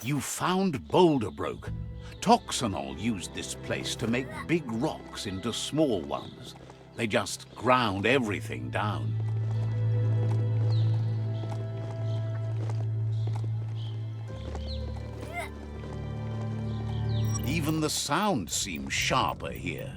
You found Boulder Broke. Toxanol used this place to make big rocks into small ones. They just ground everything down. Even the sound seems sharper here.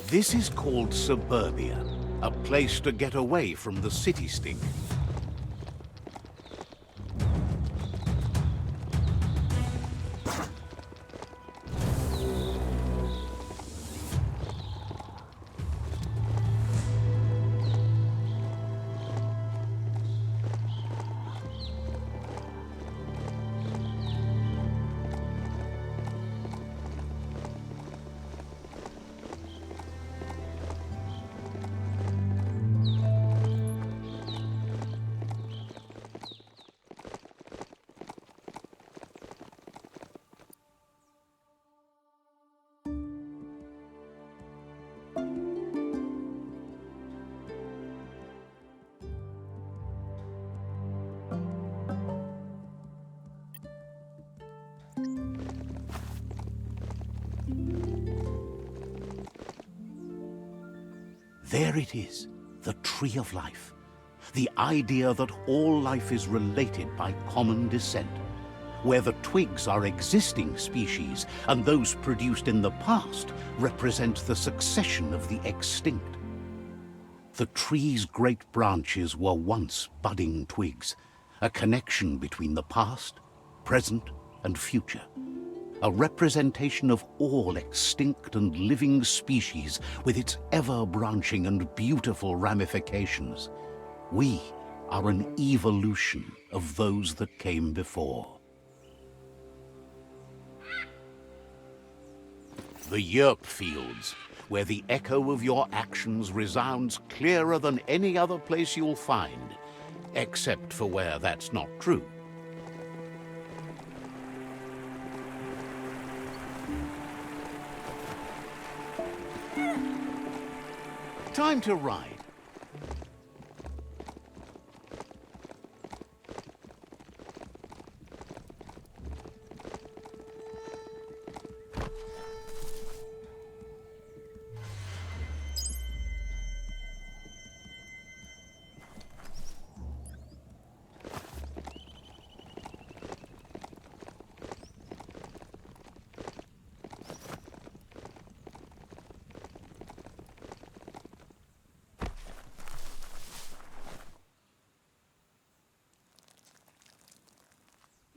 This is called suburbia, a place to get away from the city stink. There it is, the Tree of Life. The idea that all life is related by common descent, where the twigs are existing species and those produced in the past represent the succession of the extinct. The tree's great branches were once budding twigs, a connection between the past, present, and future. A representation of all extinct and living species with its ever-branching and beautiful ramifications. We are an evolution of those that came before. The yerp fields, where the echo of your actions resounds clearer than any other place you'll find, except for where that's not true. Time to ride.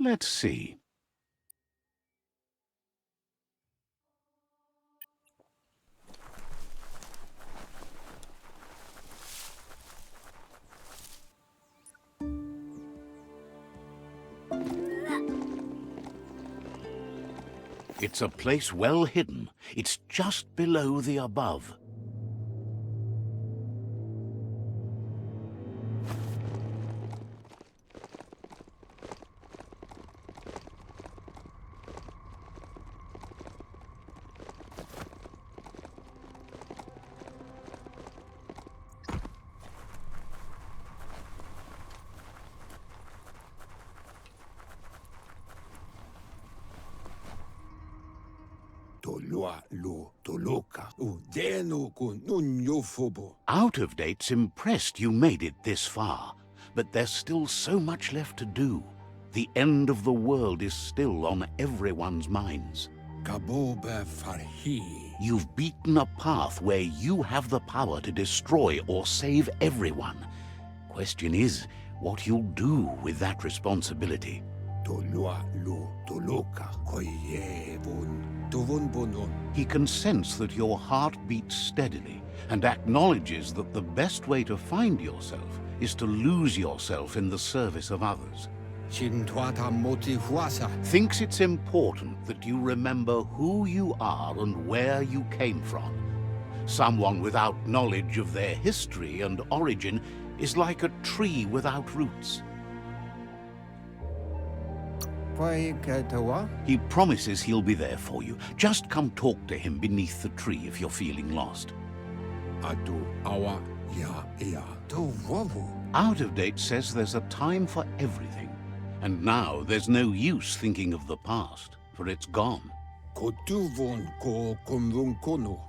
Let's see. It's a place well hidden. It's just below the above. Out of date's impressed you made it this far, but there's still so much left to do. The end of the world is still on everyone's minds. You've beaten a path where you have the power to destroy or save everyone. Question is, what you'll do with that responsibility. He can sense that your heart beats steadily and acknowledges that the best way to find yourself is to lose yourself in the service of others. Thinks it's important that you remember who you are and where you came from. Someone without knowledge of their history and origin is like a tree without roots. He promises he'll be there for you. Just come talk to him beneath the tree if you're feeling lost. Out of Date says there's a time for everything. And now there's no use thinking of the past, for it's gone.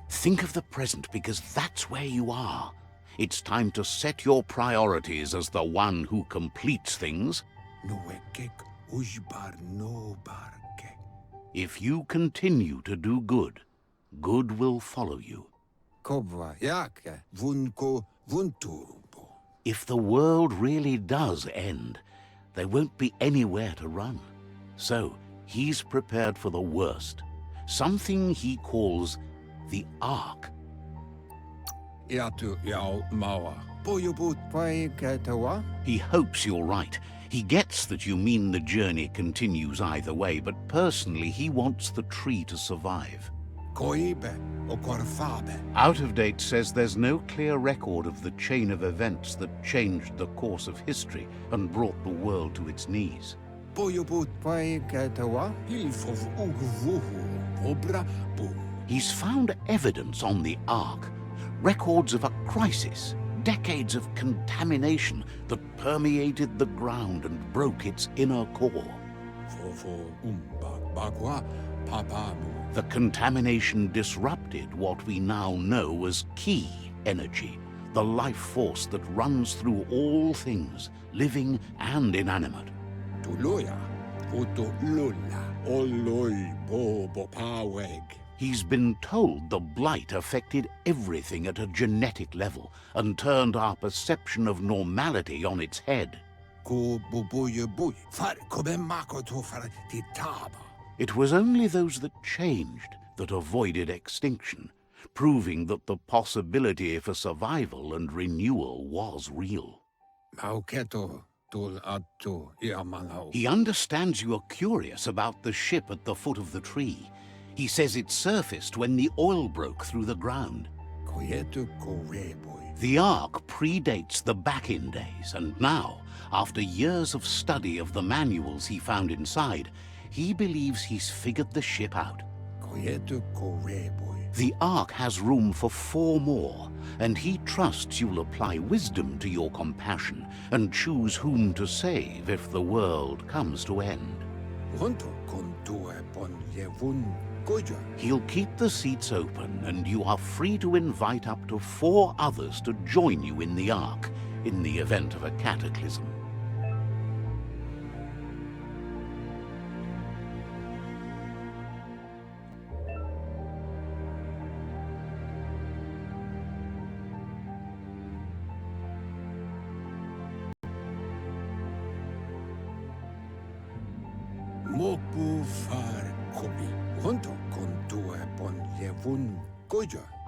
Think of the present, because that's where you are. It's time to set your priorities as the one who completes things. If you continue to do good, good will follow you. If the world really does end, there won't be anywhere to run. So he's prepared for the worst, something he calls the Ark. He hopes you're right. He gets that you mean the journey continues either way, but personally he wants the tree to survive. Out of Date says there's no clear record of the chain of events that changed the course of history and brought the world to its knees. He's found evidence on the Ark, records of a crisis, decades of contamination that permeated the ground and broke its inner core. The contamination disrupted what we now know as Ki energy, the life force that runs through all things, living and inanimate. He's been told the blight affected everything at a genetic level and turned our perception of normality on its head. It was only those that changed that avoided extinction, proving that the possibility for survival and renewal was real. He understands you are curious about the ship at the foot of the tree. He says it surfaced when the oil broke through the ground. The Ark predates the back-in days, and now, after years of study of the manuals he found inside, he believes he's figured the ship out. The Ark has room for 4 more, and he trusts you'll apply wisdom to your compassion and choose whom to save if the world comes to end. He'll keep the seats open, and you are free to invite up to 4 others to join you in the Ark in the event of a cataclysm.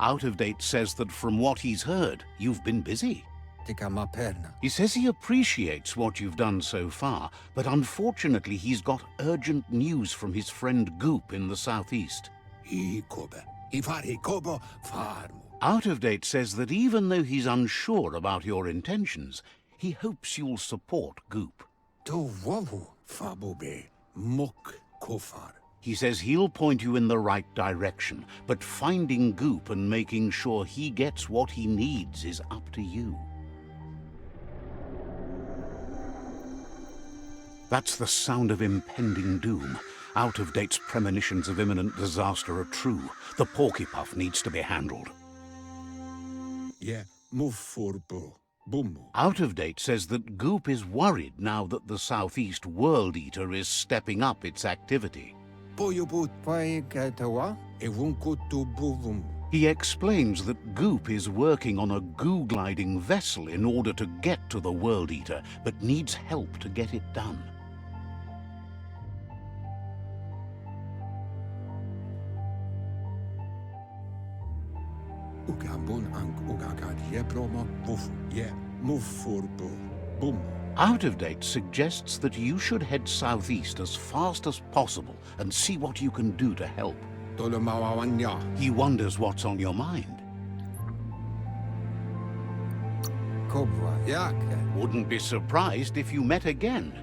Out of Date says that from what he's heard, you've been busy. He says he appreciates what you've done so far, but unfortunately he's got urgent news from his friend Goop in the southeast. Out of Date says that even though he's unsure about your intentions, he hopes you'll support Goop. He says he'll point you in the right direction, but finding Goop and making sure he gets what he needs is up to you. That's the sound of impending doom. Out of Date's premonitions of imminent disaster are true. The Porkypuff needs to be handled. Out of Date says that Goop is worried now that the Southeast World Eater is stepping up its activity. He explains that Goop is working on a goo-gliding vessel in order to get to the World Eater, but needs help to get it done. Out of Date suggests that you should head southeast as fast as possible and see what you can do to help. He wonders what's on your mind. Wouldn't be surprised if you met again.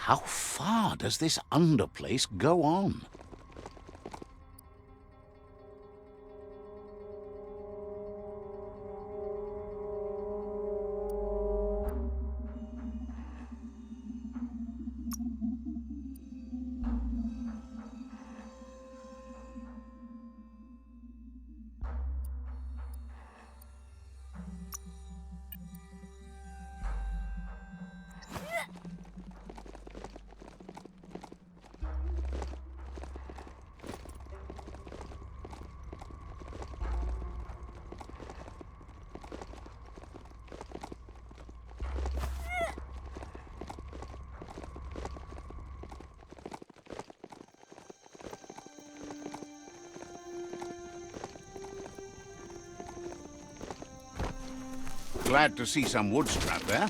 How far does this underplace go on? Glad to see some wood scrap there.